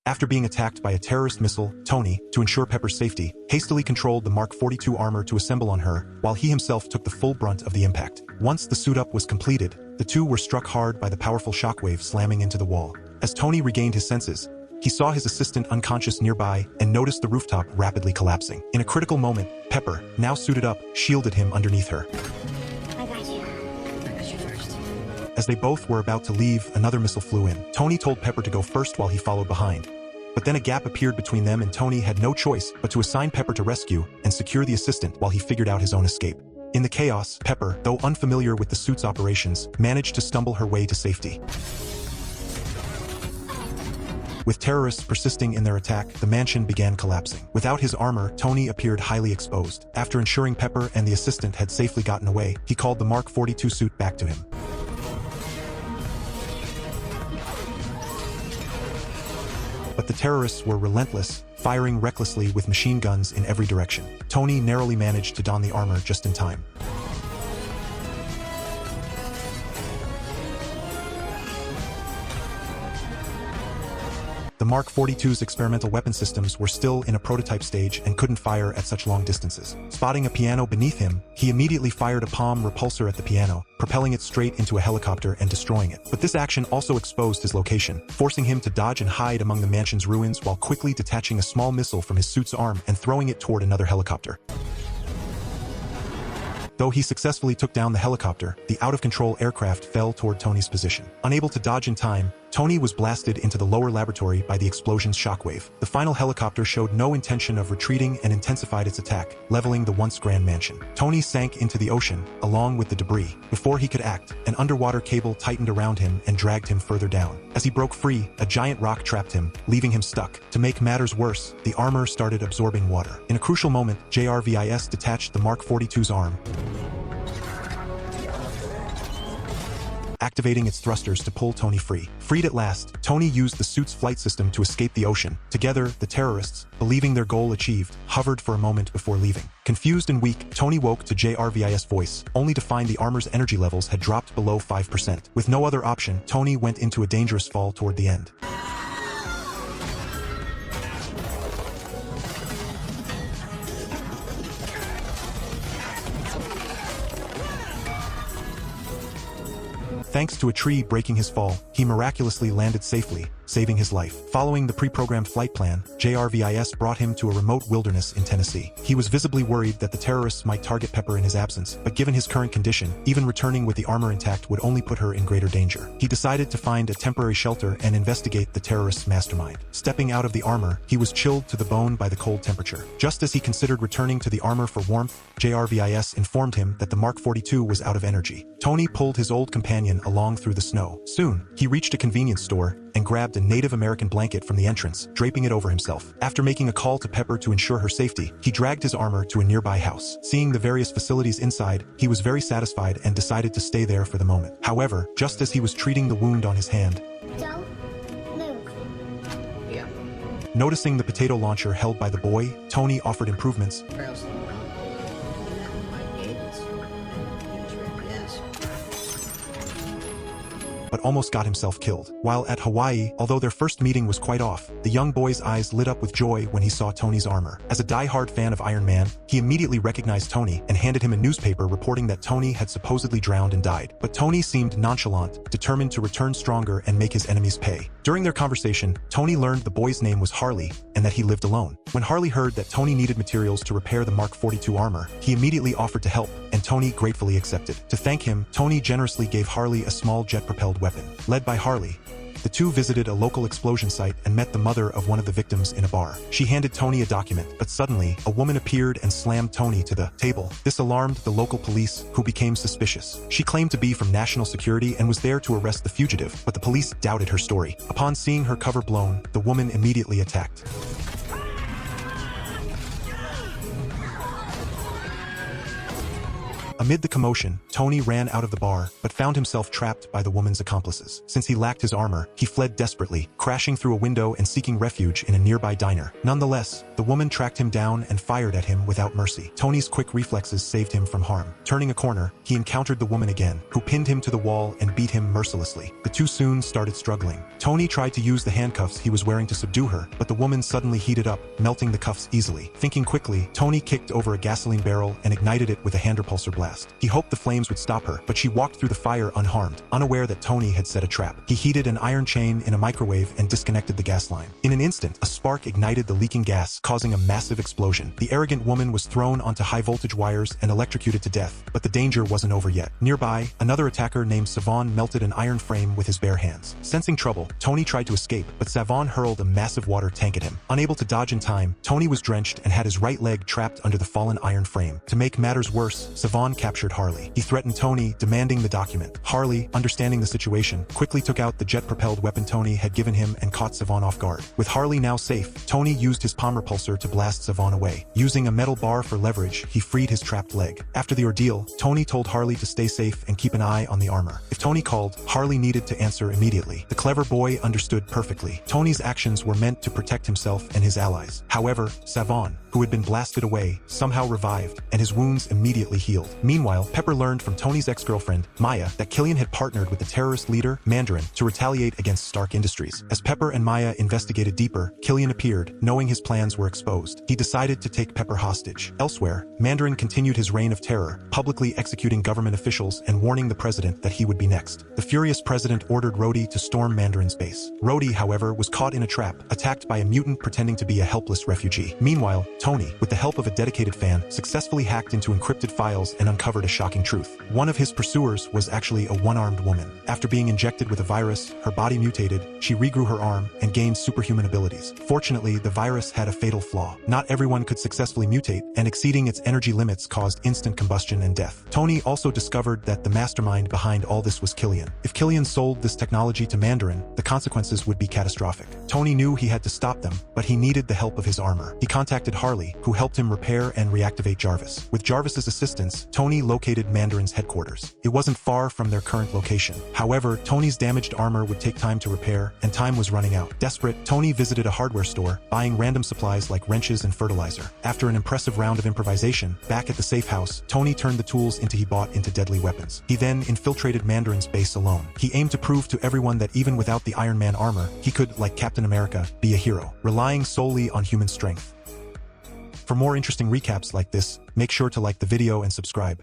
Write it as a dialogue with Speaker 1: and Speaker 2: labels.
Speaker 1: After being attacked by a terrorist missile, Tony, to ensure Pepper's safety, hastily controlled the Mark 42 armor to assemble on her, while he himself took the full brunt of the impact. Once the suit-up was completed, the two were struck hard by the powerful shockwave slamming into the wall. As Tony regained his senses, he saw his assistant unconscious nearby and noticed the rooftop rapidly collapsing. In a critical moment, Pepper, now suited up, shielded him underneath her.
Speaker 2: I got you. I got you first.
Speaker 1: As they both were about to leave, another missile flew in. Tony told Pepper to go first while he followed behind. But then a gap appeared between them and Tony had no choice but to assign Pepper to rescue and secure the assistant while he figured out his own escape. In the chaos, Pepper, though unfamiliar with the suit's operations, managed to stumble her way to safety. With terrorists persisting in their attack, the mansion began collapsing. Without his armor, Tony appeared highly exposed. After ensuring Pepper and the assistant had safely gotten away, he called the Mark 42 suit back to him. But the terrorists were relentless, firing recklessly with machine guns in every direction. Tony narrowly managed to don the armor just in time. The Mark 42's experimental weapon systems were still in a prototype stage and couldn't fire at such long distances. Spotting a piano beneath him, he immediately fired a palm repulsor at the piano, propelling it straight into a helicopter and destroying it. But this action also exposed his location, forcing him to dodge and hide among the mansion's ruins while quickly detaching a small missile from his suit's arm and throwing it toward another helicopter. Though he successfully took down the helicopter, the out-of-control aircraft fell toward Tony's position. Unable to dodge in time, Tony was blasted into the lower laboratory by the explosion's shockwave. The final helicopter showed no intention of retreating and intensified its attack, leveling the once grand mansion. Tony sank into the ocean, along with the debris. Before he could act, an underwater cable tightened around him and dragged him further down. As he broke free, a giant rock trapped him, leaving him stuck. To make matters worse, the armor started absorbing water. In a crucial moment, JRVIS detached the Mark 42's arm, activating its thrusters to pull Tony free. Freed at last, Tony used the suit's flight system to escape the ocean. Together, the terrorists, believing their goal achieved, hovered for a moment before leaving. Confused and weak, Tony woke to JRVIS voice, only to find the armor's energy levels had dropped below 5%. With no other option, Tony went into a dangerous fall toward the end. Thanks to a tree breaking his fall, he miraculously landed safely, saving his life. Following the pre-programmed flight plan, JRVIS brought him to a remote wilderness in Tennessee. He was visibly worried that the terrorists might target Pepper in his absence, but given his current condition, even returning with the armor intact would only put her in greater danger. He decided to find a temporary shelter and investigate the terrorists' mastermind. Stepping out of the armor, he was chilled to the bone by the cold temperature. Just as he considered returning to the armor for warmth, JRVIS informed him that the Mark 42 was out of energy. Tony pulled his old companion along through the snow. Soon, he reached a convenience store and grabbed a Native American blanket from the entrance, draping it over himself. After making a call to Pepper to ensure her safety, he dragged his armor to a nearby house. Seeing the various facilities inside, he was very satisfied and decided to stay there for the moment. However, just as he was treating the wound on his hand,
Speaker 2: Don't move.
Speaker 3: Yeah.
Speaker 1: noticing the potato launcher held by the boy, Tony offered improvements,
Speaker 3: Trails around. My gables. Yes.
Speaker 1: but almost got himself killed. While at Hawaii, although their first meeting was quite off, the young boy's eyes lit up with joy when he saw Tony's armor. As a die-hard fan of Iron Man, he immediately recognized Tony and handed him a newspaper reporting that Tony had supposedly drowned and died. But Tony seemed nonchalant, determined to return stronger and make his enemies pay. During their conversation, Tony learned the boy's name was Harley and that he lived alone. When Harley heard that Tony needed materials to repair the Mark 42 armor, he immediately offered to help, and Tony gratefully accepted. To thank him, Tony generously gave Harley a small jet-propelled weapon. Led by Harley, the two visited a local explosion site and met the mother of one of the victims in a bar. She handed Tony a document, but suddenly, a woman appeared and slammed Tony to the table. This alarmed the local police, who became suspicious. She claimed to be from national security and was there to arrest the fugitive, but the police doubted her story. Upon seeing her cover blown, the woman immediately attacked. Amid the commotion, Tony ran out of the bar, but found himself trapped by the woman's accomplices. Since he lacked his armor, he fled desperately, crashing through a window and seeking refuge in a nearby diner. Nonetheless, the woman tracked him down and fired at him without mercy. Tony's quick reflexes saved him from harm. Turning a corner, he encountered the woman again, who pinned him to the wall and beat him mercilessly. The two soon started struggling. Tony tried to use the handcuffs he was wearing to subdue her, but the woman suddenly heated up, melting the cuffs easily. Thinking quickly, Tony kicked over a gasoline barrel and ignited it with a hand repulsor blast. He hoped the flames would stop her, but she walked through the fire unharmed, unaware that Tony had set a trap. He heated an iron chain in a microwave and disconnected the gas line. In an instant, a spark ignited the leaking gas, causing a massive explosion. The arrogant woman was thrown onto high-voltage wires and electrocuted to death, but the danger wasn't over yet. Nearby, another attacker named Savon melted an iron frame with his bare hands. Sensing trouble, Tony tried to escape, but Savon hurled a massive water tank at him. Unable to dodge in time, Tony was drenched and had his right leg trapped under the fallen iron frame. To make matters worse, Savon captured Harley. He threatened Tony, demanding the document. Harley, understanding the situation, quickly took out the jet-propelled weapon Tony had given him and caught Savon off guard. With Harley now safe, Tony used his palm repulsor to blast Savon away. Using a metal bar for leverage, he freed his trapped leg. After the ordeal, Tony told Harley to stay safe and keep an eye on the armor. If Tony called, Harley needed to answer immediately. The clever boy understood perfectly. Tony's actions were meant to protect himself and his allies. However, Savon, who had been blasted away, somehow revived, and his wounds immediately healed. Meanwhile, Pepper learned from Tony's ex-girlfriend, Maya, that Killian had partnered with the terrorist leader, Mandarin, to retaliate against Stark Industries. As Pepper and Maya investigated deeper, Killian appeared, knowing his plans were exposed. He decided to take Pepper hostage. Elsewhere, Mandarin continued his reign of terror, publicly executing government officials and warning the president that he would be next. The furious president ordered Rhodey to storm Mandarin's base. Rhodey, however, was caught in a trap, attacked by a mutant pretending to be a helpless refugee. Meanwhile, Tony, with the help of a dedicated fan, successfully hacked into encrypted files and uncovered a shocking truth. One of his pursuers was actually a one-armed woman. After being injected with a virus, her body mutated, she regrew her arm, and gained superhuman abilities. Fortunately, the virus had a fatal flaw. Not everyone could successfully mutate, and exceeding its energy limits caused instant combustion and death. Tony also discovered that the mastermind behind all this was Killian. If Killian sold this technology to Mandarin, the consequences would be catastrophic. Tony knew he had to stop them, but he needed the help of his armor. He contacted Harley, who helped him repair and reactivate Jarvis. With Jarvis's assistance, Tony located Mandarin's headquarters. It wasn't far from their current location. However, Tony's damaged armor would take time to repair, and time was running out. Desperate, Tony visited a hardware store, buying random supplies like wrenches and fertilizer. After an impressive round of improvisation, back at the safe house, Tony turned the tools he bought into deadly weapons. He then infiltrated Mandarin's base alone. He aimed to prove to everyone that even without the Iron Man armor, he could, like Captain America, be a hero, relying solely on human strength. For more interesting recaps like this, make sure to like the video and subscribe.